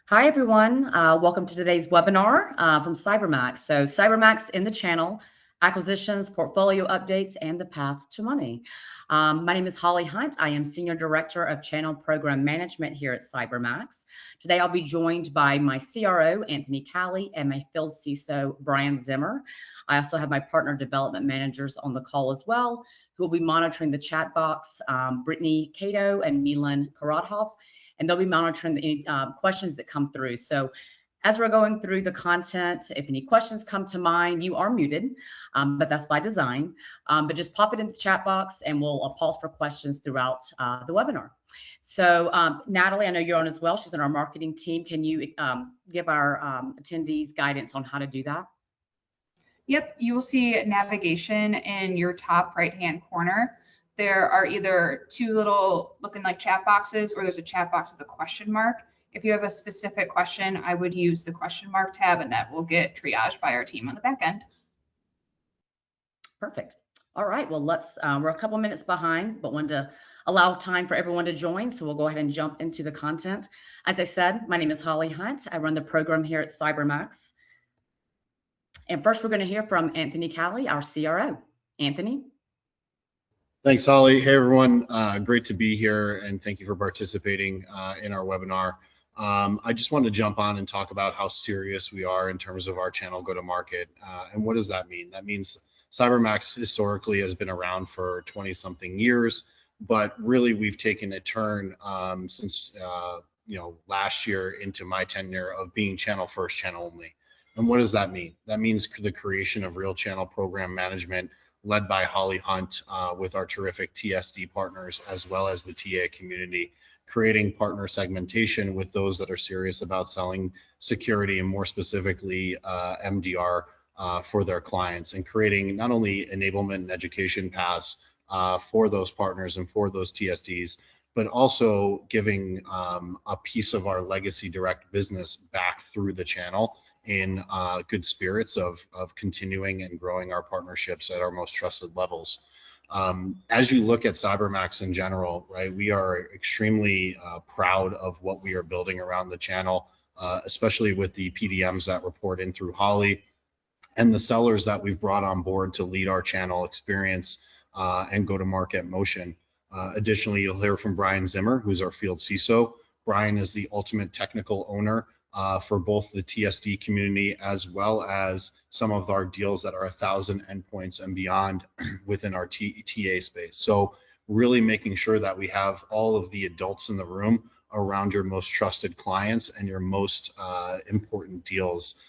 Hi, everyone. Welcome to today's webinar from CyberMaxx. So CyberMaxx in the channel, acquisitions, portfolio updates, and the path to money. My name is Holly Hunt. I am Senior Director of Channel Program Management here at CyberMaxx. Today, I'll be joined by my CRO, Anthony Callie, and my Field CISO, Brian Zimmer. I also have my partner development managers on the call as well, who will be monitoring the chat box, Brittany Cato and Milan Karadhoff, and they'll be monitoring any questions that come through. So as we're going through the content, if any questions come to mind, you are muted, but that's by design. But just pop it in the chat box and we'll pause for questions throughout the webinar. So Natalie, I know you're on as well. She's on our marketing team. Can you give our attendees guidance on how to do that? Yep, you will see navigation in your top right-hand corner. There are either two little looking like chat boxes, or there's a chat box with a question mark. If you have a specific question, I would use the question mark tab, and that will get triaged by our team on the back end. Perfect. All right, well, we're a couple minutes behind, but wanted to allow time for everyone to join. So we'll go ahead and jump into the content. As I said, my name is Holly Hunt. I run the program here at CyberMaxx. And first, we're going to hear from Anthony Callie, our CRO. Anthony. Thanks, Holly. Hey, everyone. Great to be here, and thank you for participating in our webinar. I just wanted to jump on and talk about how serious we are in terms of our channel go-to-market. And what does that mean? That means CyberMaxx historically has been around for 20-something years, but really we've taken a turn since last year into my tenure of being channel first, channel only. And what does that mean? That means the creation of real channel program management led by Holly Hunt with our terrific TSD partners, as well as the TA community, creating partner segmentation with those that are serious about selling security and more specifically MDR for their clients, and creating not only enablement and education paths for those partners and for those TSDs, but also giving a piece of our legacy direct business back through the channel in good spirits of continuing and growing our partnerships at our most trusted levels. As you look at CyberMaxx in general, right, we are extremely proud of what we are building around the channel, especially with the PDMs that report in through Holly and the sellers that we've brought on board to lead our channel experience and go-to-market motion. Additionally, you'll hear from Brian Zimmer, who's our field CISO. Brian is the ultimate technical owner for both the TSD community as well as some of our deals that are 1,000 endpoints and beyond within our TA space. So really making sure that we have all of the adults in the room around your most trusted clients and your most important deals,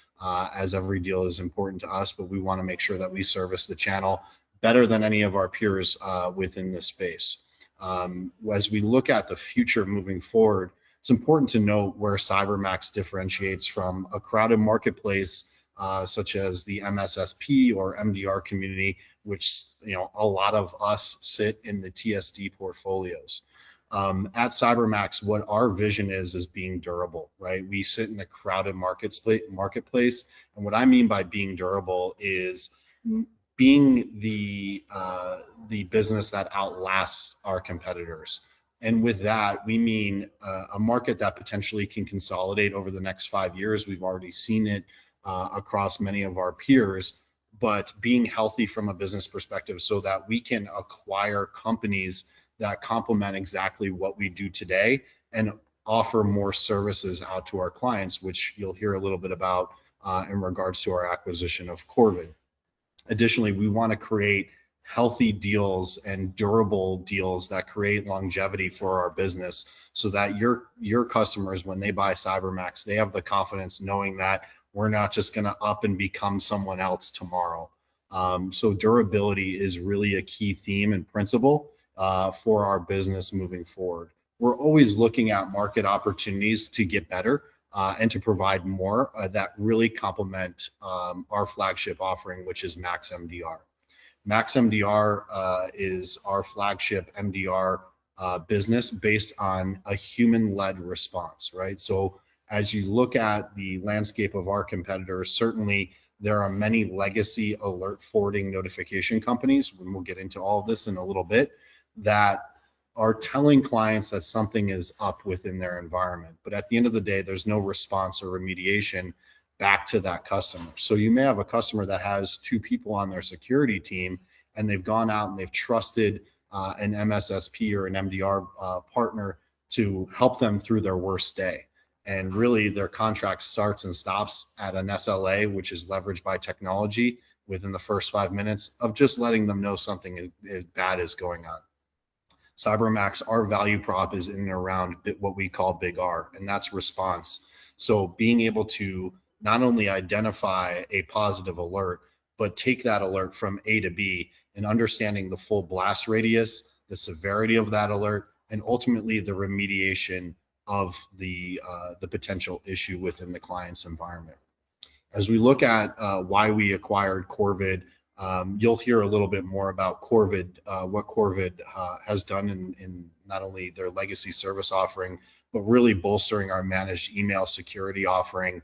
as every deal is important to us, but we want to make sure that we service the channel better than any of our peers within this space. As we look at the future moving forward, it's important to note where CyberMaxx differentiates from a crowded marketplace such as the MSSP or MDR community, which a lot of us sit in the TSD portfolios. At CyberMaxx, what our vision is being durable, right? We sit in a crowded marketplace, and what I mean by being durable is being the business that outlasts our competitors. And with that, we mean a market that potentially can consolidate over the next 5 years. We've already seen it across many of our peers, but being healthy from a business perspective so that we can acquire companies that complement exactly what we do today and offer more services out to our clients, which you'll hear a little bit about in regards to our acquisition of Corvid. Additionally, we want to create healthy deals and durable deals that create longevity for our business so that your customers, when they buy CyberMaxx, they have the confidence knowing that we're not just going to up and become someone else tomorrow. So durability is really a key theme and principle for our business moving forward. We're always looking at market opportunities to get better and to provide more that really complement our flagship offering, which is Max MDR. Max MDR is our flagship MDR business based on a human-led response, right? So as you look at the landscape of our competitors, certainly there are many legacy alert forwarding notification companies, and we'll get into all of this in a little bit, that are telling clients that something is up within their environment. But at the end of the day, there's no response or remediation back to that customer. So you may have a customer that has 2 people on their security team, and they've gone out and they've trusted an MSSP or an MDR partner to help them through their worst day. And really, their contract starts and stops at an SLA, which is leveraged by technology within the first 5 minutes of just letting them know something bad is going on. CyberMaxx, our value prop is in and around what we call big R, and that's response. So being able to not only identify a positive alert, but take that alert from A to B and understanding the full blast radius, the severity of that alert, and ultimately the remediation of the potential issue within the client's environment. As we look at why we acquired Corvid, you'll hear a little bit more about Corvid, what Corvid has done in not only their legacy service offering, but really bolstering our managed email security offering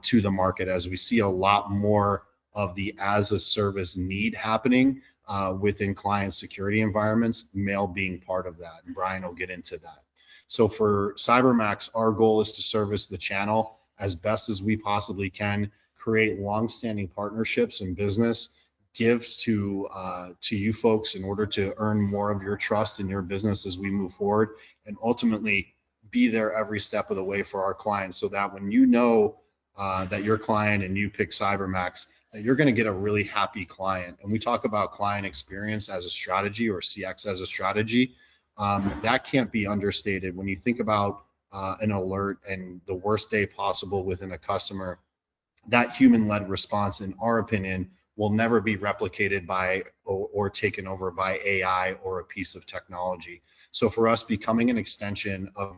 to the market, as we see a lot more of the as a service need happening within client security environments, mail being part of that. And Brian will get into that. So for CyberMaxx, our goal is to service the channel as best as we possibly can, create long-standing partnerships in business, give to you folks in order to earn more of your trust in your business as we move forward, and ultimately be there every step of the way for our clients, so that when you know that your client and you pick CyberMaxx, that you're going to get a really happy client. And we talk about client experience as a strategy, or CX as a strategy. That can't be understated. When you think about an alert and the worst day possible within a customer, that human-led response, in our opinion, will never be replicated by or taken over by AI or a piece of technology. So for us, becoming an extension of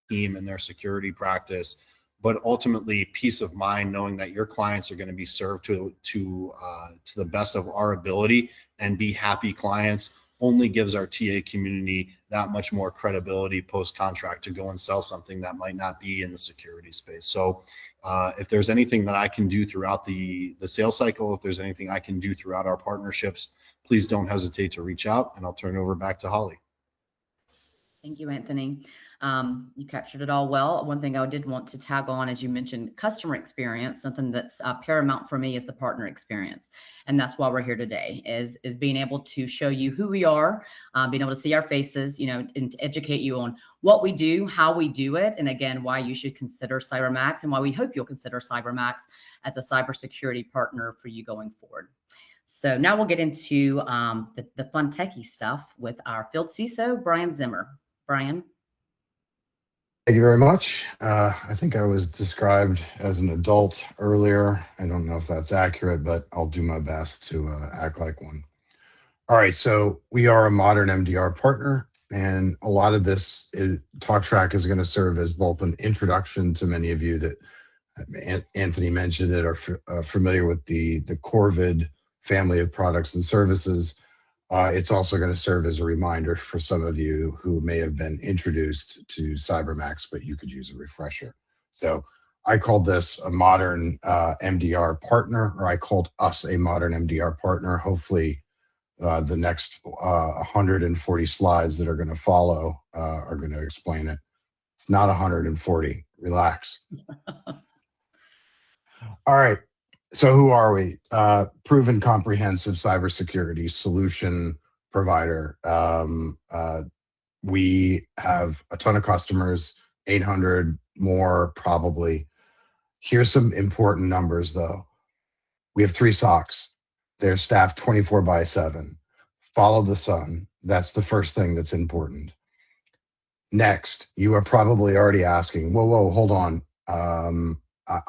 the team and their security practice, but ultimately peace of mind, knowing that your clients are going to be served to the best of our ability and be happy clients, only gives our TA community that much more credibility post-contract to go and sell something that might not be in the security space. So if there's anything that I can do throughout the sales cycle, if there's anything I can do throughout our partnerships, please don't hesitate to reach out, and I'll turn it over back to Holly. Thank you, Anthony. You captured it all well. One thing I did want to tag on, as you mentioned, customer experience. Something that's paramount for me is the partner experience, and that's why we're here today. Is being able to show you who we are, being able to see our faces, and to educate you on what we do, how we do it, and again, why you should consider CyberMaxx, and why we hope you'll consider CyberMaxx as a cybersecurity partner for you going forward. So now we'll get into the fun techie stuff with our field CISO, Brian Zimmer. Brian. Thank you very much. I think I was described as an adult earlier. I don't know if that's accurate, but I'll do my best to act like one. All right, so we are a modern MDR partner, and a lot of this talk track is going to serve as both an introduction to many of you that Anthony mentioned it, are familiar with the Corvid family of products and services. It's also going to serve as a reminder for some of you who may have been introduced to CyberMaxx, but you could use a refresher. So I called this a modern MDR partner, or I called us a modern MDR partner. Hopefully the next 140 slides that are going to follow are going to explain it. It's not 140. Relax. All right. So who are we? Proven comprehensive cybersecurity solution provider. We have a ton of customers, 800 more probably. Here's some important numbers though. We have 3 SOCs. They're staffed 24/7. Follow the sun. That's the first thing that's important. Next, you are probably already asking, whoa, hold on.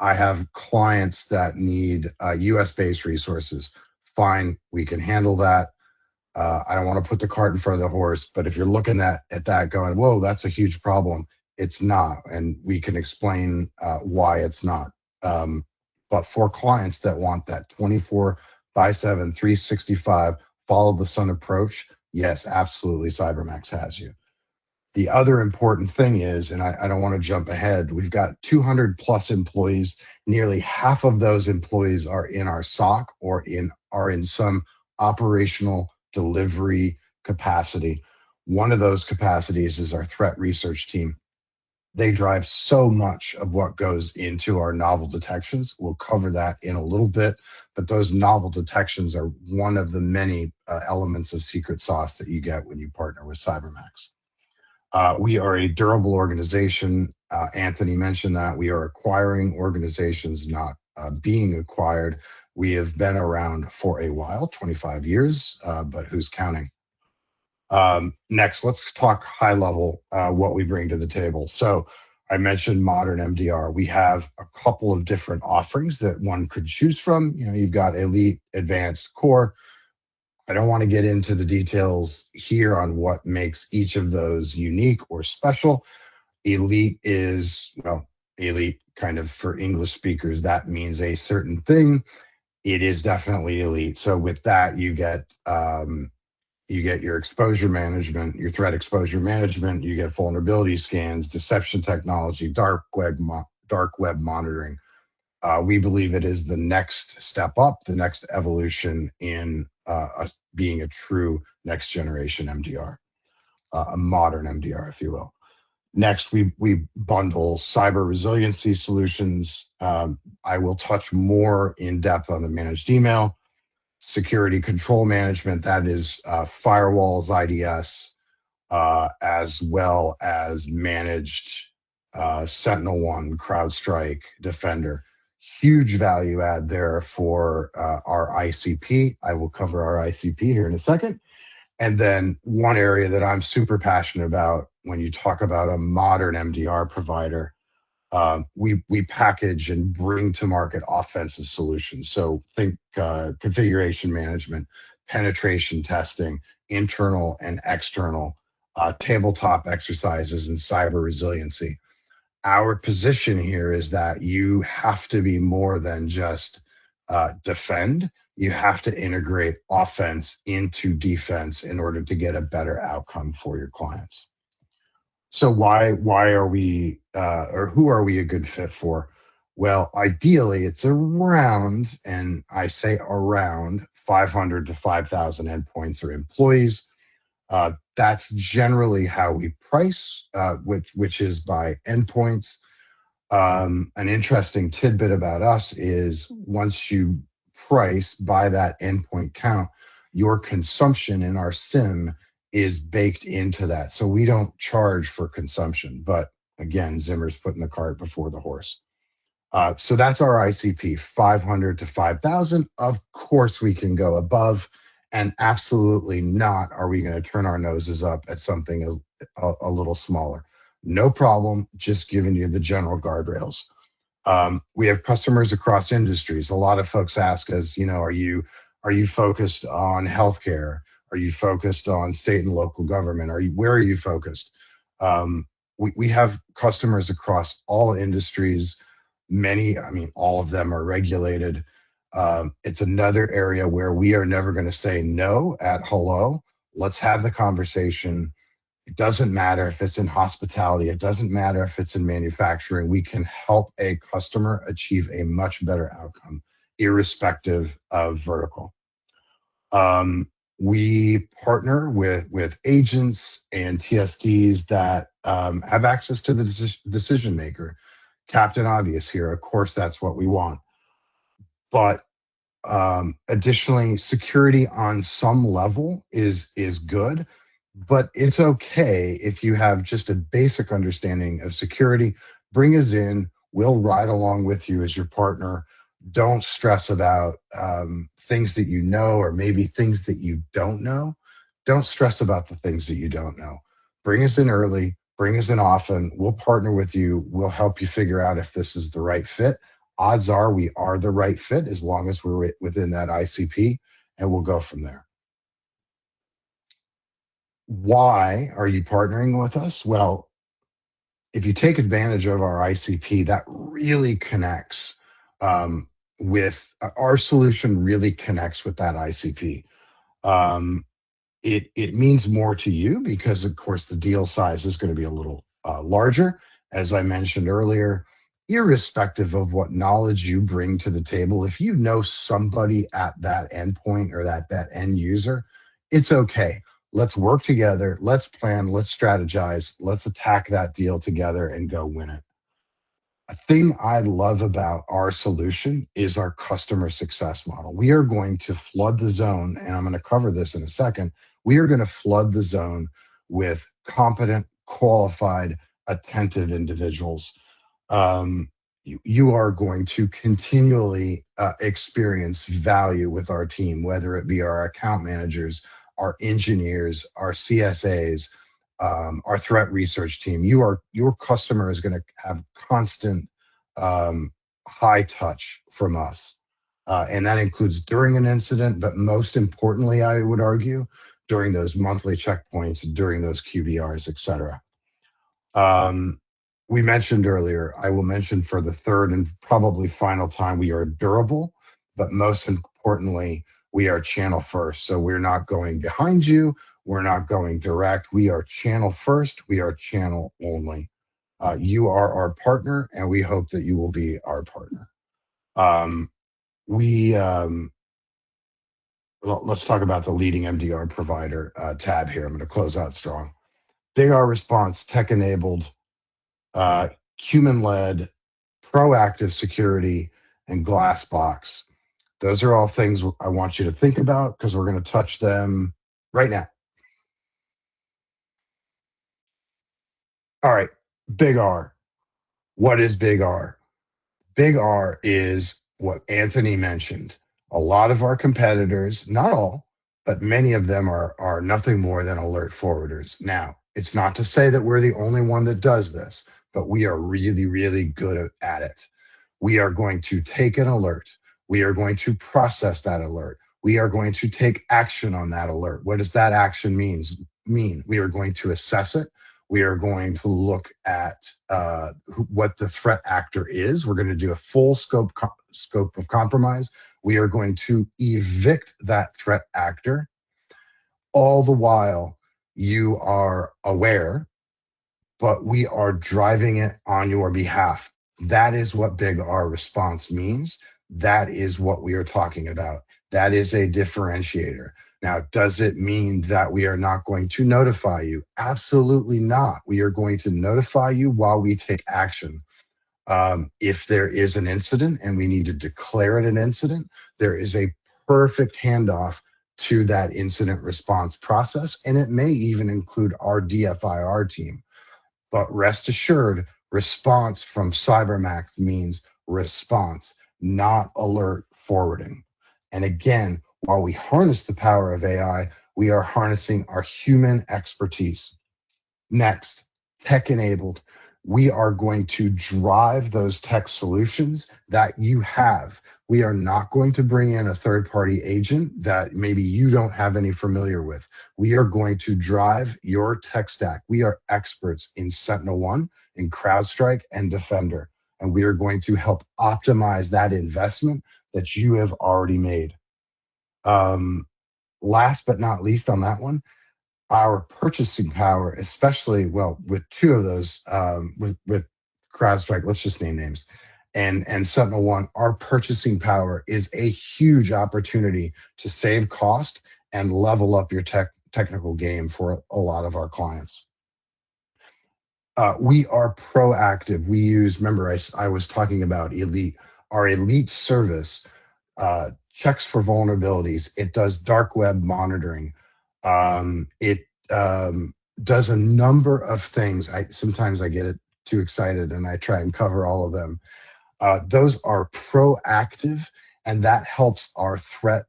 I have clients that need US-based resources. Fine, we can handle that. I don't want to put the cart in front of the horse, but if you're looking at that going, whoa, that's a huge problem, it's not. And we can explain why it's not. But for clients that want that 24/7, 365, follow the sun approach, yes, absolutely, CyberMaxx has you. The other important thing is, and I don't want to jump ahead, we've got 200 plus employees. Nearly half of those employees are in our SOC or are in some operational delivery capacity. One of those capacities is our threat research team. They drive so much of what goes into our novel detections. We'll cover that in a little bit, but those novel detections are one of the many elements of secret sauce that you get when you partner with CyberMaxx. We are a durable organization. Anthony mentioned that. We are acquiring organizations, not being acquired. We have been around for a while, 25 years, but who's counting? Next, let's talk high level what we bring to the table. So I mentioned modern MDR. We have a couple of different offerings that one could choose from. You've got Elite, Advanced, Core. I don't want to get into the details here on what makes each of those unique or special. Elite is, well, elite kind of for English speakers, that means a certain thing. It is definitely elite. So with that, you get your exposure management, your threat exposure management, you get vulnerability scans, deception technology, dark web monitoring. We believe it is the next step up, the next evolution in us being a true next generation MDR, a modern MDR, if you will. Next, we bundle cyber resiliency solutions. I will touch more in depth on the managed email, security control management, that is firewalls, IDS, as well as managed SentinelOne, CrowdStrike, Defender. Huge value add there for our ICP. I will cover our ICP here in a second. And then one area that I'm super passionate about when you talk about a modern MDR provider, we package and bring to market offensive solutions. So think configuration management, penetration testing, internal and external, tabletop exercises, and cyber resiliency. Our position here is that you have to be more than just defend. You have to integrate offense into defense in order to get a better outcome for your clients. So why are we or who are we a good fit for? Well, ideally, it's around, and I say around 500 to 5,000 endpoints or employees. That's generally how we price, which is by endpoints. An interesting tidbit about us is once you price by that endpoint count, your consumption in our SIM is baked into that. So we don't charge for consumption. But again, Zimmer's putting the cart before the horse. So that's our ICP, 500 to 5,000. Of course, we can go above, and absolutely not are we going to turn our noses up at something a little smaller. No problem, just giving you the general guardrails. We have customers across industries. A lot of folks ask us, are you focused on healthcare? Are you focused on state and local government? Where are you focused? We have customers across all industries. Many, all of them are regulated. It's another area where we are never going to say no at hello. Let's have the conversation. It doesn't matter if it's in hospitality. It doesn't matter if it's in manufacturing. We can help a customer achieve a much better outcome, irrespective of vertical. We partner with agents and TSDs that have access to the decision maker. Captain Obvious here. Of course, that's what we want. But additionally, security on some level is good, but it's okay if you have just a basic understanding of security. Bring us in. We'll ride along with you as your partner. Don't stress about things that you know or maybe things that you don't know. Don't stress about the things that you don't know. Bring us in early. Bring us in often. We'll partner with you. We'll help you figure out if this is the right fit. Odds are we are the right fit as long as we're within that ICP, and we'll go from there. Why are you partnering with us? Well, if you take advantage of our ICP, that really connects with our solution, really connects with that ICP. It means more to you because, of course, the deal size is going to be a little larger. As I mentioned earlier, irrespective of what knowledge you bring to the table, if you know somebody at that endpoint or that end user, it's okay. Let's work together. Let's plan. Let's strategize. Let's attack that deal together and go win it. A thing I love about our solution is our customer success model. We are going to flood the zone, and I'm going to cover this in a second. We are going to flood the zone with competent, qualified, attentive individuals. You are going to continually experience value with our team, whether it be our account managers, our engineers, our CSAs, our threat research team. Your customer is going to have constant high touch from us, and that includes during an incident, but most importantly, I would argue, during those monthly checkpoints, during those QBRs, et cetera. We mentioned earlier, I will mention for the third and probably final time, we are durable, but most importantly, we are channel first. So we're not going behind you. We're not going direct. We are channel first. We are channel only. You are our partner, and we hope that you will be our partner. Let's talk about the leading MDR provider tab here. I'm going to close out strong. Big R response, tech-enabled, human-led, proactive security, and glass box. Those are all things I want you to think about because we're going to touch them right now. All right, Big R. What is Big R? Big R is what Anthony mentioned. A lot of our competitors, not all, but many of them are nothing more than alert forwarders. Now, it's not to say that we're the only one that does this, but we are really, really good at it. We are going to take an alert. We are going to process that alert. We are going to take action on that alert. What does that action mean? We are going to assess it. We are going to look at what the threat actor is. We're going to do a full scope of compromise. We are going to evict that threat actor. All the while, you are aware, but we are driving it on your behalf. That is what Big R response means. That is what we are talking about. That is a differentiator. Now, does it mean that we are not going to notify you? Absolutely not. We are going to notify you while we take action. If there is an incident and we need to declare it an incident, there is a perfect handoff to that incident response process, and it may even include our DFIR team. But rest assured, response from CyberMaxx means response, not alert forwarding. And again, while we harness the power of AI, we are harnessing our human expertise. Next, tech-enabled. We are going to drive those tech solutions that you have. We are not going to bring in a third-party agent that maybe you don't have any familiar with. We are going to drive your tech stack. We are experts in SentinelOne, in CrowdStrike, and Defender. And we are going to help optimize that investment that you have already made. Last but not least on that one, our purchasing power, especially, well, with two of those, with CrowdStrike, let's just name names, and SentinelOne, our purchasing power is a huge opportunity to save cost and level up your technical game for a lot of our clients. We are proactive. We use, remember, I was talking about Elite. Our Elite service checks for vulnerabilities. It does dark web monitoring. It does a number of things. Sometimes I get too excited and I try and cover all of them. Those are proactive, and that helps our threat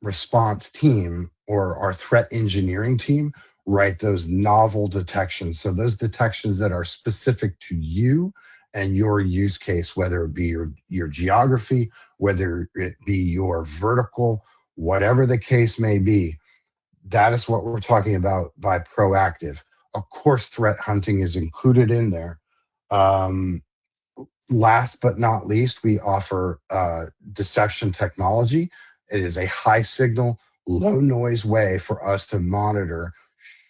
response team or our threat engineering team write those novel detections. So those detections that are specific to you and your use case, whether it be your geography, whether it be your vertical, whatever the case may be. That is what we're talking about by proactive. Of course, threat hunting is included in there. Last but not least, we offer deception technology. It is a high signal, low noise way for us to monitor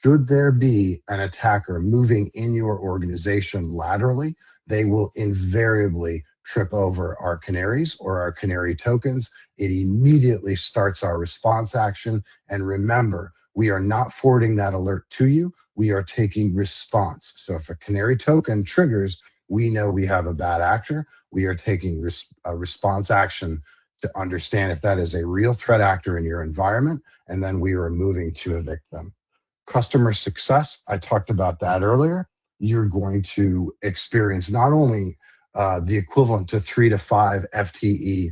should there be an attacker moving in your organization laterally. They will invariably trip over our canaries or our canary tokens. It immediately starts our response action. And remember, We are not forwarding that alert to you. We are taking response. So if a canary token triggers, we know we have a bad actor. We are taking a response action to understand if that is a real threat actor in your environment, and then we are moving to evict them. Customer success, I talked about that earlier. You're going to experience not only the equivalent to 3 to 5 FTE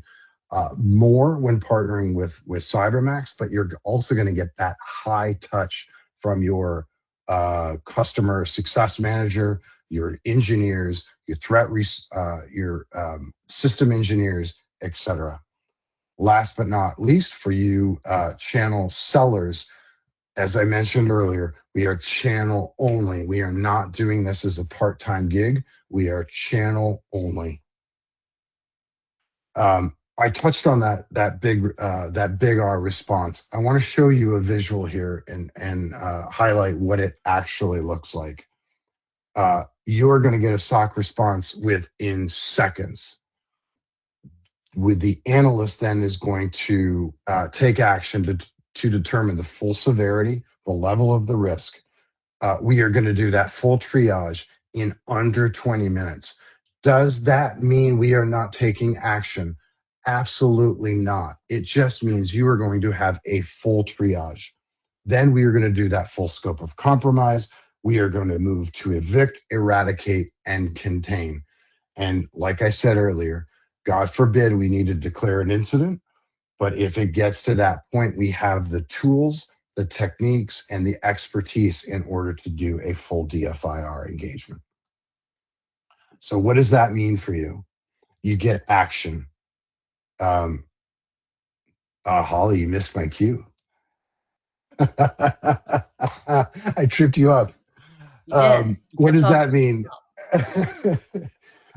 more when partnering with CyberMaxx, but you're also going to get that high touch from your customer success manager, your engineers, your your system engineers, etc. Last but not least, for you channel sellers, as I mentioned earlier, we are channel only. We are not doing this as a part-time gig. We are channel only. I touched on that big R response. I want to show you a visual here and highlight what it actually looks like. You're going to get a SOC response within seconds. With the analyst then is going to take action to determine the full severity, the level of the risk. We are going to do that full triage in under 20 minutes. Does that mean we are not taking action? Absolutely not. It just means you are going to have a full triage. Then we are going to do that full scope of compromise. We are going to move to evict, eradicate, and contain. And like I said earlier, God forbid we need to declare an incident. But if it gets to that point, we have the tools, the techniques, and the expertise in order to do a full DFIR engagement. So what does that mean for you? You get action. Holly, you missed my cue. I tripped you up. What does that mean?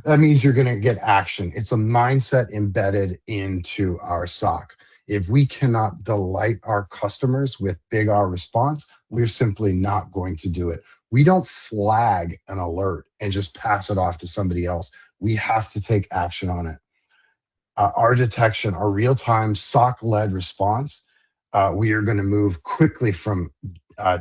That means you're going to get action. It's a mindset embedded into our SOC. If we cannot delight our customers with big R response, we're simply not going to do it. We don't flag an alert and just pass it off to somebody else. We have to take action on it. Our detection, our real-time SOC-led response, we are going to move quickly from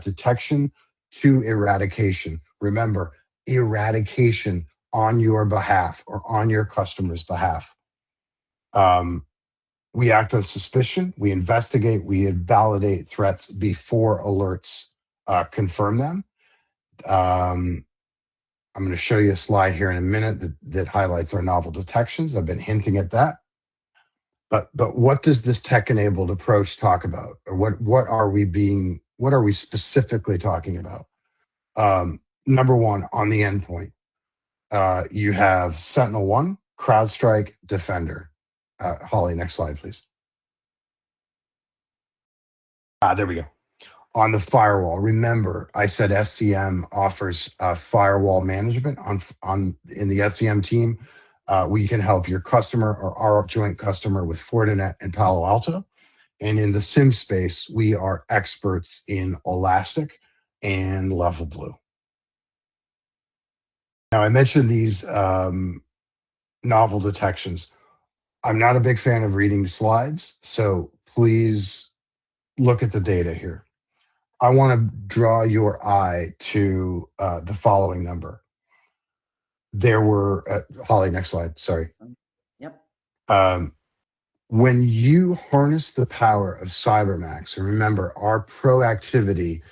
detection to eradication. Remember, eradication on your behalf or on your customer's behalf. We act on suspicion, we investigate, we validate threats before alerts confirm them. I'm going to show you a slide here in a minute that highlights our novel detections. I've been hinting at that. But what does this tech-enabled approach talk about? Or what are we specifically talking about? Number one, on the endpoint, you have SentinelOne, CrowdStrike, Defender. Holly, next slide, please. There we go. On the firewall, remember I said SCM offers firewall management. In the SCM team, we can help your customer or our joint customer with Fortinet and Palo Alto. And in the SIM space, we are experts in Elastic and Level Blue. Now, I mentioned these novel detections. I'm not a big fan of reading slides, so please look at the data here. I want to draw your eye to the following number. There were, Holly, next slide, sorry. Yep. When you harness the power of CyberMaxx, and remember, our proactivity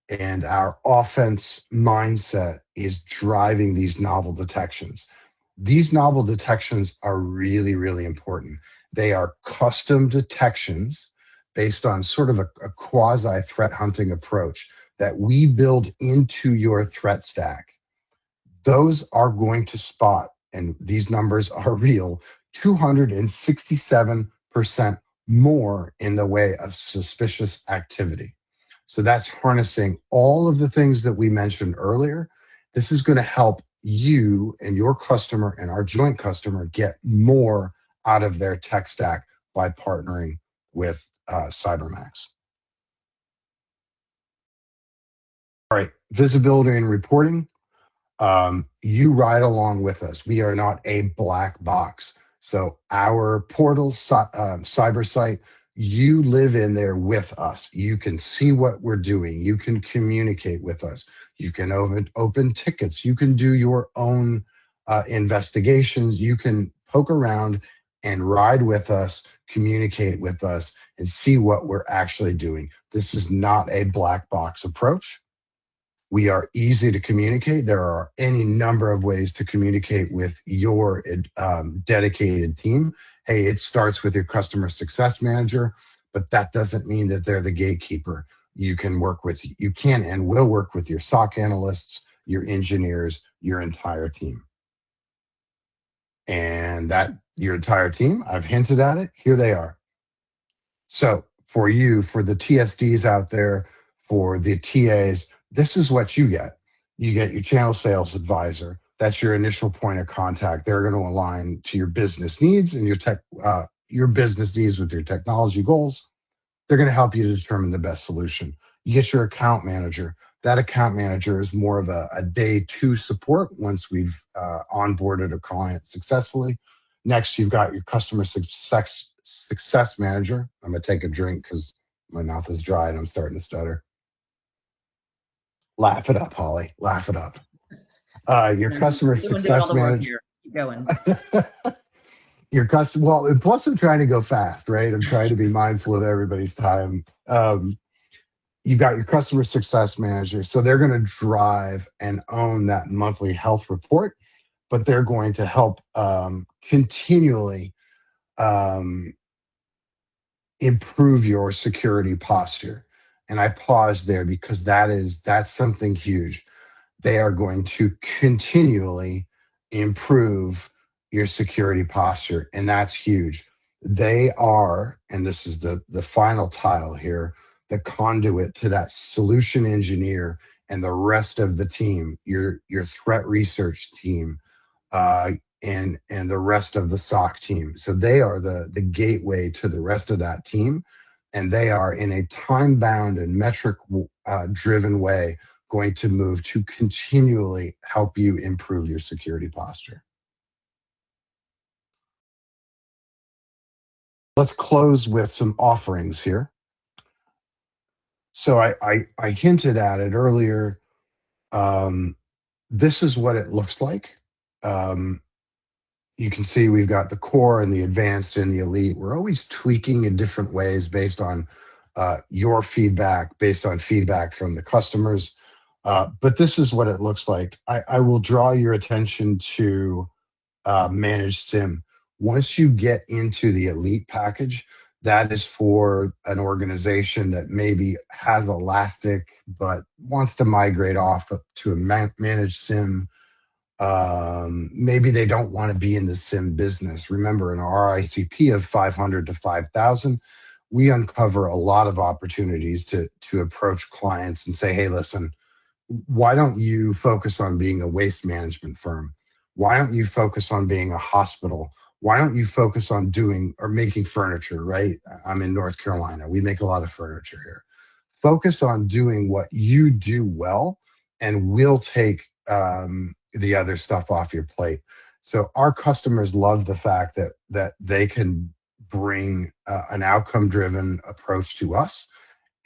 and our offense mindset is driving these novel detections. These novel detections are really, really important. They are custom detections based on sort of a quasi threat hunting approach that we build into your threat stack. Those are going to spot, and these numbers are real, 267% more in the way of suspicious activity. So that's harnessing all of the things that we mentioned earlier. This is going to help you and your customer and our joint customer get more out of their tech stack by partnering with CyberMaxx. All right, visibility and reporting. You ride along with us. We are not a black box. So our portal cyber site You live in there with us. You can see what we're doing. You can communicate with us. You can open tickets. You can do your own investigations. You can poke around and ride with us, communicate with us, and see what we're actually doing. This is not a black box approach. We are easy to communicate. There are any number of ways to communicate with your dedicated team. Hey, it starts with your customer success manager, but that doesn't mean that they're the gatekeeper. You can and will work with your SOC analysts, your engineers, your entire team. And that your entire team, I've hinted at it, here they are. So for you, for the TSDs out there, for the TAs, this is what you get. You get your channel sales advisor. That's your initial point of contact. They're going to align to your business needs and your business needs with your technology goals. They're going to help you to determine the best solution. You get your account manager. That account manager is more of a day two support once we've onboarded a client successfully. Next, you've got your customer success manager. I'm going to take a drink because my mouth is dry and I'm starting to stutter. Laugh it up, Holly. Laugh it up. Your customer success manager. Keep going. Well, plus I'm trying to go fast, right? I'm trying to be mindful of everybody's time. You've got your customer success manager. So they're going to drive and own that monthly health report, but they're going to help continually improve your security posture. And I pause there because that's something huge. They are going to continually improve your security posture, and that's huge. They are, and this is the final tile here, the conduit to that solution engineer and the rest of the team, your threat research team, and the rest of the SOC team. So they are the gateway to the rest of that team, and they are in a time-bound and metric-driven way going to move to continually help you improve your security posture. Let's close with some offerings here. So I hinted at it earlier. This is what it looks like. You can see we've got the core and the advanced and the elite. We're always tweaking in different ways based on your feedback, based on feedback from the customers. But this is what it looks like. I will draw your attention to Managed SIM. Once you get into the elite package, that is for an organization that maybe has Elastic but wants to migrate off to a managed SIM. Maybe they don't want to be in the SIM business. Remember, in our ICP of 500 to 5,000, we uncover a lot of opportunities to approach clients and say, hey, listen, why don't you focus on being a waste management firm? Why don't you focus on being a hospital? Why don't you focus on doing or making furniture, right? I'm in North Carolina. We make a lot of furniture here. Focus on doing what you do well, and we'll take the other stuff off your plate. So our customers love the fact that they can bring an outcome-driven approach to us.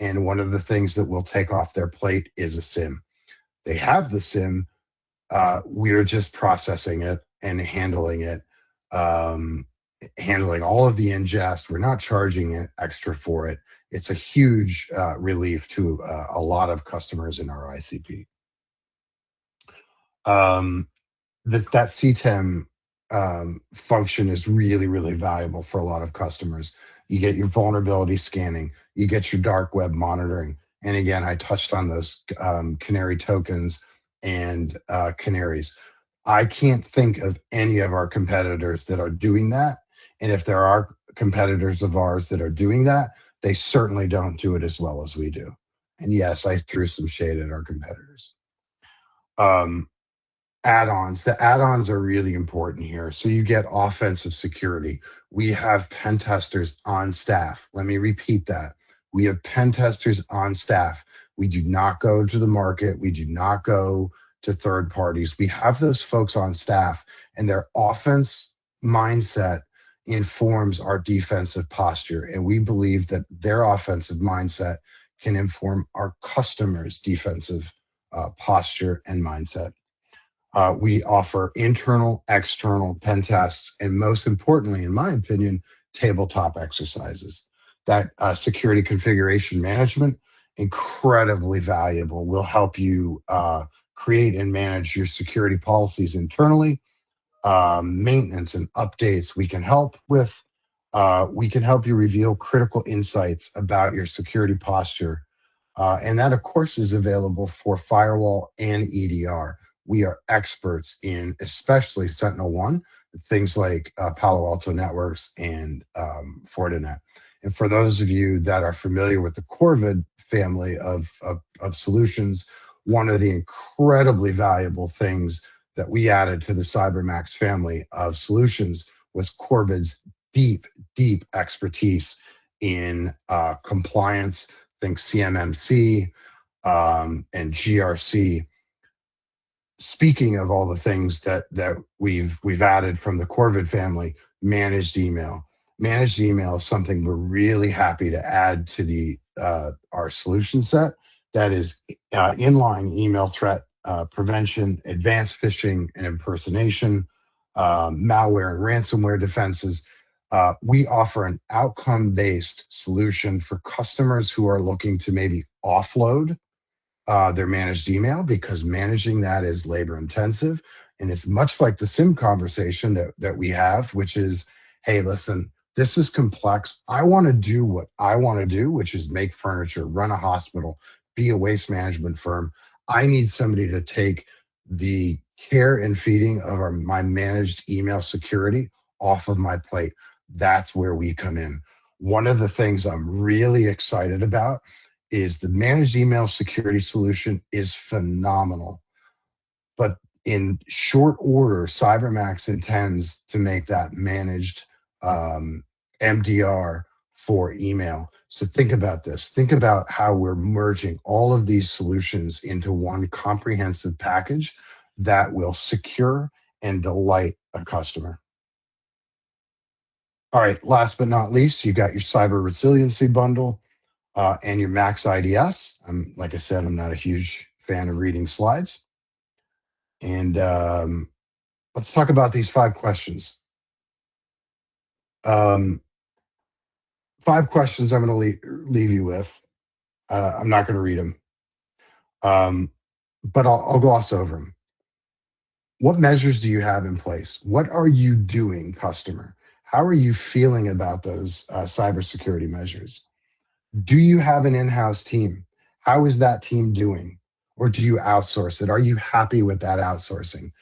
And one of the things that we'll take off their plate is a SIM. They have the SIM. We're just processing it and handling it, handling all of the ingest. We're not charging it extra for it. It's a huge relief to a lot of customers in our ICP. That CTEM function is really, really valuable for a lot of customers. You get your vulnerability scanning, you get your dark web monitoring. And again, I touched on those canary tokens and canaries. I can't think of any of our competitors that are doing that. And if there are competitors of ours that are doing that, they certainly don't do it as well as we do. And yes, I threw some shade at our competitors. Add-ons. The add-ons are really important here. So you get offensive security. We have pen testers on staff. Let me repeat that. We have pen testers on staff. We do not go to the market. We do not go to third parties. We have those folks on staff, and their offense mindset informs our defensive posture. And we believe that their offensive mindset can inform our customers' defensive posture and mindset. We offer internal, external pen tests, and most importantly, in my opinion, tabletop exercises. That security configuration management, incredibly valuable, will help you create and manage your security policies internally. Maintenance and updates we can help with. We can help you reveal critical insights about your security posture. And that, of course, is available for firewall and EDR. We are experts in especially Sentinel-1, things like Palo Alto Networks and Fortinet. And for those of you that are familiar with the Corvid family of solutions, one of the incredibly valuable things that we added to the CyberMaxx family of solutions was Corvid's deep, deep expertise in compliance, think CMMC and GRC. Speaking of all the things that we've added from the Corvid family, managed email. Managed email is something we're really happy to add to the our solution set. That is inline email threat prevention, advanced phishing and impersonation, malware and ransomware defenses. We offer an outcome-based solution for customers who are looking to maybe offload their managed email, because managing that is labor intensive. And it's much like the SIM conversation that we have, which is, hey, listen, this is complex. I want to do what I want to do, which is make furniture, run a hospital, be a waste management firm. I need somebody to take the care and feeding of my managed email security off of my plate. That's where we come in. One of the things I'm really excited about is the managed email security solution is phenomenal. But in short order, CyberMaxx intends to make that managed MDR for email. So think about this. Think about how we're merging all of these solutions into one comprehensive package that will secure and delight a customer. All right, last but not least, you got your cyber resiliency bundle and your Max IDS. Like I said, I'm not a huge fan of reading slides. And let's talk about these 5 questions. 5 questions I'm going to leave you with. I'm not going to read them, but I'll gloss over them. What measures do you have in place? What are you doing, customer? How are you feeling about those cybersecurity measures? Do you have an in-house team? How is that team doing? Or do you outsource it? Are you happy with that outsourcing?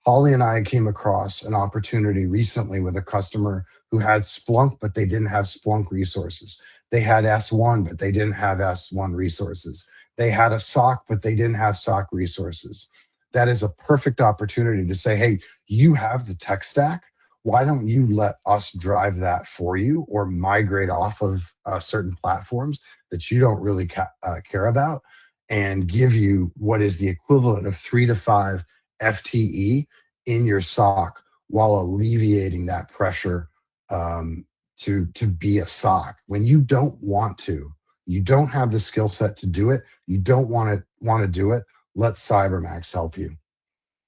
Holly and I came across an opportunity recently with a customer who had Splunk, but they didn't have Splunk resources. They had S1, but they didn't have S1 resources. They had a SOC, but they didn't have SOC resources. That is a perfect opportunity to say, hey, you have the tech stack. Why don't you let us drive that for you, or migrate off of certain platforms that you don't really care about, and give you what is the equivalent of 3 to 5 FTE in your SOC, while alleviating that pressure to be a SOC. When you don't want to, you don't have the skill set to do it, you don't want to do it, let CyberMaxx help you.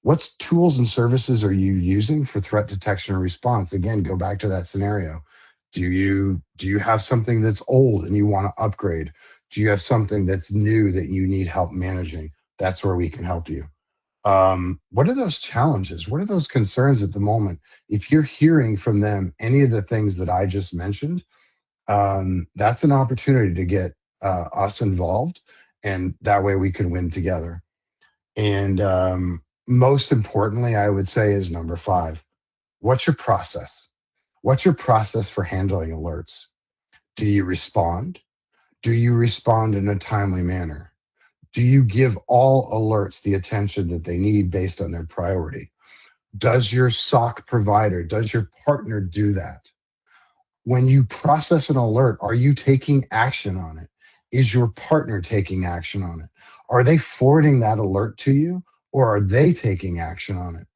What tools and services are you using for threat detection and response? Again, go back to that scenario. Do you have something that's old and you want to upgrade? Do you have something that's new that you need help managing? That's where we can help you. What are those challenges? What are those concerns at the moment? If you're hearing from them any of the things that I just mentioned, that's an opportunity to get us involved, and that way we can win together. And most importantly, I would say, is number 5. What's your process? What's your process for handling alerts? Do you respond? Do you respond in a timely manner? Do you give all alerts the attention that they need based on their priority? Does your SOC provider, does your partner do that? When you process an alert, are you taking action on it? Is your partner taking action on it? Are they forwarding that alert to you, or are they taking action on it?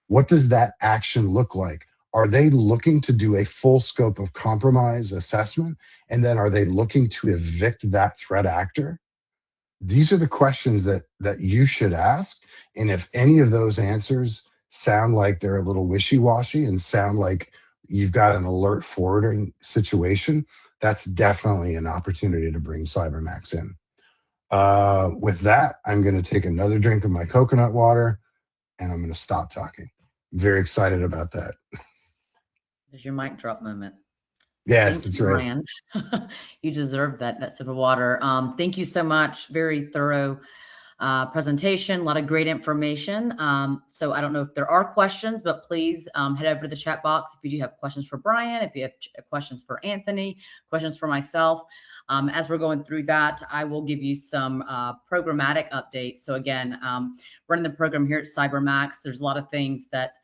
What does that action look like? Are they looking to do a full scope of compromise assessment? And then are they looking to evict that threat actor? These are the questions that you should ask. And if any of those answers sound like they're a little wishy-washy and sound like you've got an alert forwarding situation, that's definitely an opportunity to bring CyberMaxx in. With that, I'm going to take another drink of my coconut water and I'm going to stop talking. Very excited about that. There's your mic drop moment. Yeah, Thank that's you, right. Ryan. You deserve that sip of water. Thank you so much. Very thorough presentation, a lot of great information. So I don't know if there are questions, but please head over to the chat box if you do have questions for Brian, if you have questions for Anthony, questions for myself. As we're going through that, I will give you some programmatic updates. So again, running the program here at CyberMaxx, there's a lot of things that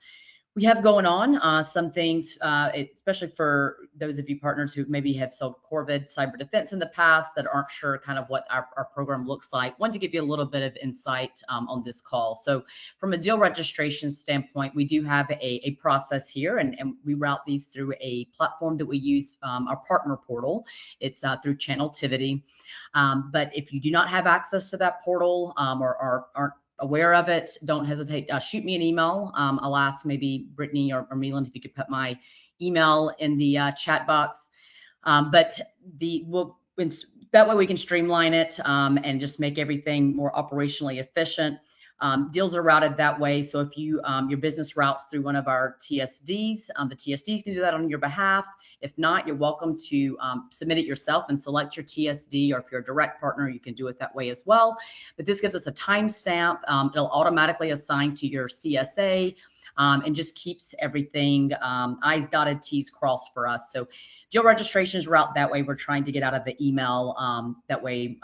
we have going on. Some things, especially for those of you partners who maybe have sold Corvid cyber defense in the past that aren't sure kind of what our program looks like. Wanted to give you a little bit of insight on this call. So from a deal registration standpoint, we do have a process here, and we route these through a platform that we use, our partner portal. It's through Channeltivity. But if you do not have access to that portal or aren't aware of it, don't hesitate. Shoot me an email. I'll ask maybe Brittany or Meland if you could put my email in the chat box. But that way we can streamline it and just make everything more operationally efficient. Deals are routed that way. So if you your business routes through one of our TSDs, the TSDs can do that on your behalf. If not, you're welcome to submit it yourself and select your TSD, or if you're a direct partner, you can do it that way as well. But this gives us a timestamp. It'll automatically assign to your CSA and just keeps everything I's dotted, T's crossed for us. So deal registrations route that way. We're trying to get out of the email that way,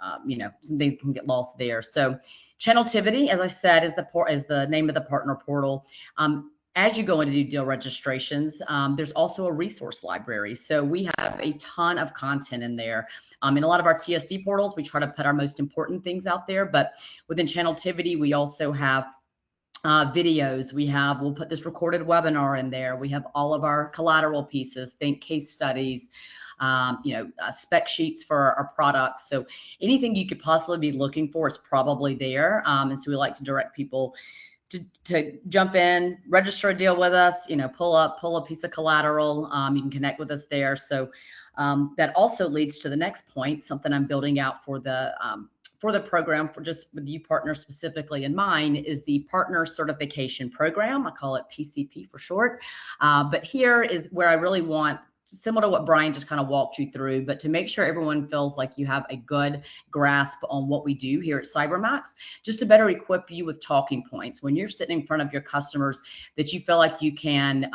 some things can get lost there. So Channeltivity, as I said, is the name of the partner portal. As you go into do deal registrations, there's also a resource library. So we have a ton of content in there. In a lot of our TSD portals, we try to put our most important things out there. But within Channeltivity, we also have videos. We'll put this recorded webinar in there. We have all of our collateral pieces, think case studies, spec sheets for our products. So anything you could possibly be looking for is probably there. And so we like to direct people to jump in, register a deal with us, pull a piece of collateral. You can connect with us there. So that also leads to the next point, something I'm building out for the program, for just with you partners specifically in mind, is the partner certification program. I call it PCP for short. But here is where I really want, similar to what Brian just kind of walked you through, but to make sure everyone feels like you have a good grasp on what we do here at CyberMaxx, just to better equip you with talking points when you're sitting in front of your customers, that you feel like you can,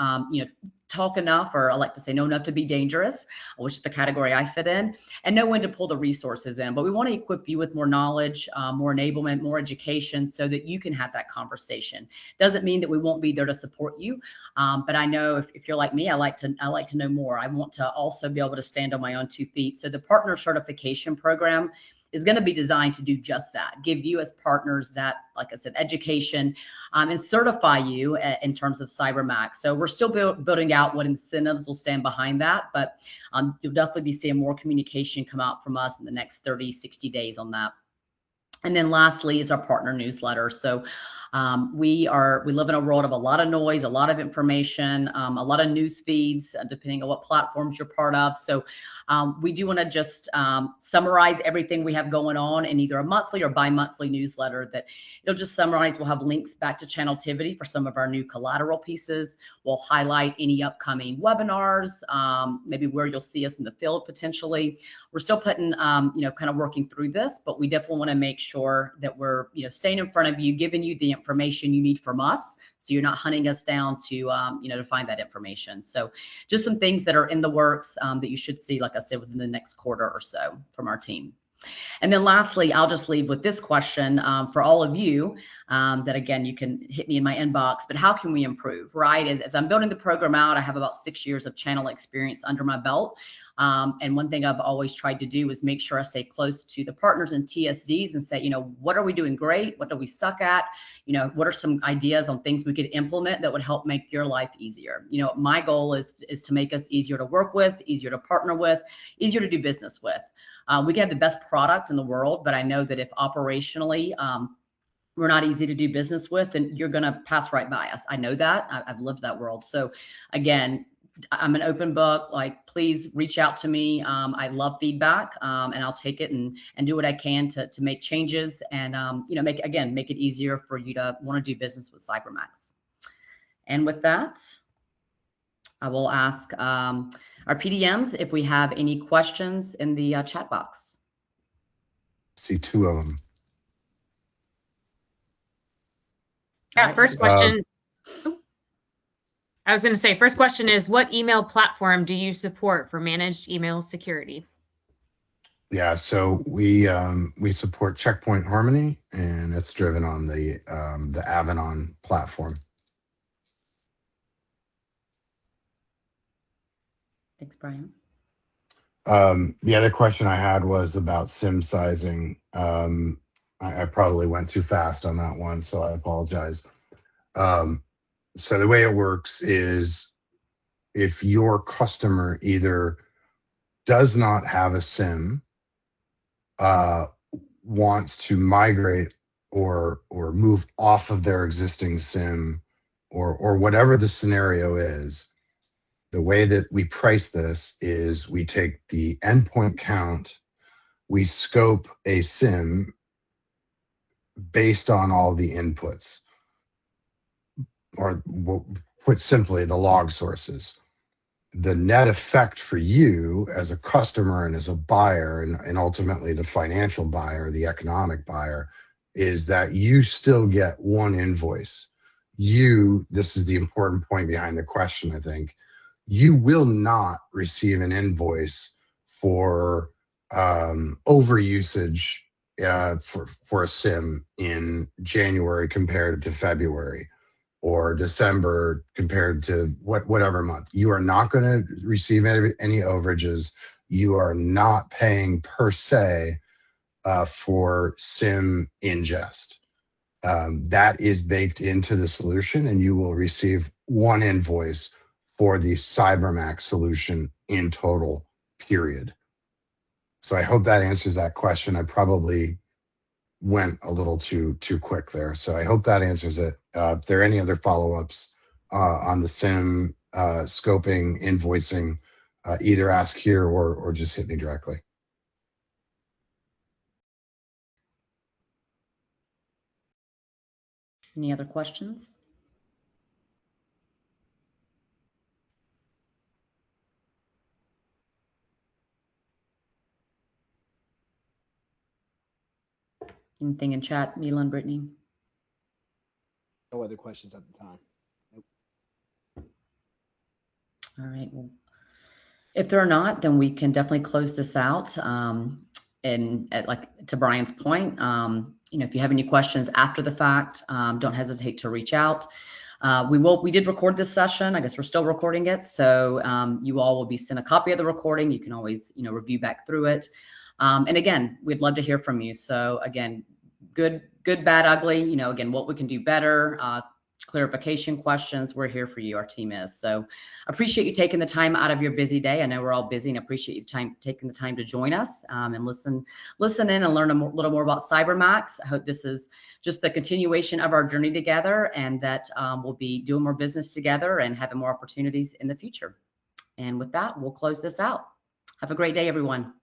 talk enough, or I like to say know enough to be dangerous, which is the category I fit in, and know when to pull the resources in. But we want to equip you with more knowledge, more enablement, more education, so that you can have that conversation. Doesn't mean that we won't be there to support you, but I know if you're like me, I like to know more. I want to also be able to stand on my own 2 feet. So the partner certification program is going to be designed to do just that, give you as partners that, like I said, education, and certify you in terms of CyberMaxx. So we're still building out what incentives will stand behind that, but you'll definitely be seeing more communication come out from us in the next 30, 60 days on that. And then lastly is our partner newsletter. So we live in a world of a lot of noise, a lot of information, a lot of news feeds, depending on what platforms you're part of. So we do want to just summarize everything we have going on in either a monthly or bi-monthly newsletter that it'll just summarize. We'll have links back to Channeltivity for some of our new collateral pieces. We'll highlight any upcoming webinars, maybe where you'll see us in the field potentially. We're still putting, kind of working through this, but we definitely want to make sure that we're, staying in front of you, giving you the information you need from us, so you're not hunting us down to, to find that information. So just some things that are in the works that you should see, like I said, within the next quarter or so from our team. And then lastly, I'll just leave with this question for all of you that, again, you can hit me in my inbox, but how can we improve, right? As I'm building the program out, I have about 6 years of channel experience under my belt. And one thing I've always tried to do is make sure I stay close to the partners and TSDs and say, what are we doing great? What do we suck at? What are some ideas on things we could implement that would help make your life easier? My goal is to make us easier to work with, easier to partner with, easier to do business with. We can have the best product in the world, but I know that if operationally we're not easy to do business with, then you're going to pass right by us. I know that. I've lived that world. So again, I'm an open book. Like, please reach out to me. I love feedback, and I'll take it and do what I can to make changes and make it easier for you to want to do business with CyberMaxx. And with that, I will ask our PDMs if we have any questions in the chat box. See two of them. Yeah, first question. I was going to say, first question is, what email platform do you support for managed email security? Yeah, so we support Checkpoint Harmony, and it's driven on the Avanan platform. Thanks, Brian. The other question I had was about SIM sizing. I probably went too fast on that one, so I apologize. So the way it works is if your customer either does not have a SIM, wants to migrate or move off of their existing SIM, or whatever the scenario is, the way that we price this is we take the endpoint count, we scope a SIM based on all the inputs, or put simply, the log sources. The net effect for you as a customer and as a buyer, and ultimately the financial buyer, the economic buyer, is that you still get one invoice. This is the important point behind the question, I think. You will not receive an invoice for overusage for a SIM in January compared to February, or December compared to whatever month. You are not going to receive any overages. You are not paying per se for SIM ingest. That is baked into the solution, and you will receive one invoice for the CyberMaxx solution in total, period. So I hope that answers that question. I probably went a little too quick there. So I hope that answers it. If there are any other follow-ups on the SIM scoping, invoicing, either ask here or just hit me directly. Any other questions? Anything in chat, Mila and Brittany? No other questions at the time. Nope. All right. Well, if there are not, then we can definitely close this out. And like to Brian's point, if you have any questions after the fact, don't hesitate to reach out. We did record this session. I guess we're still recording it. So you all will be sent a copy of the recording. You can always, review back through it. And again, we'd love to hear from you. So again, good, bad, ugly, again, what we can do better, clarification questions, we're here for you. Our team is. So appreciate you taking the time out of your busy day. I know we're all busy, and appreciate you taking the time to join us and listen in and learn a little more about CyberMaxx. I hope this is just the continuation of our journey together, and that we'll be doing more business together and having more opportunities in the future. And with that, we'll close this out. Have a great day, everyone.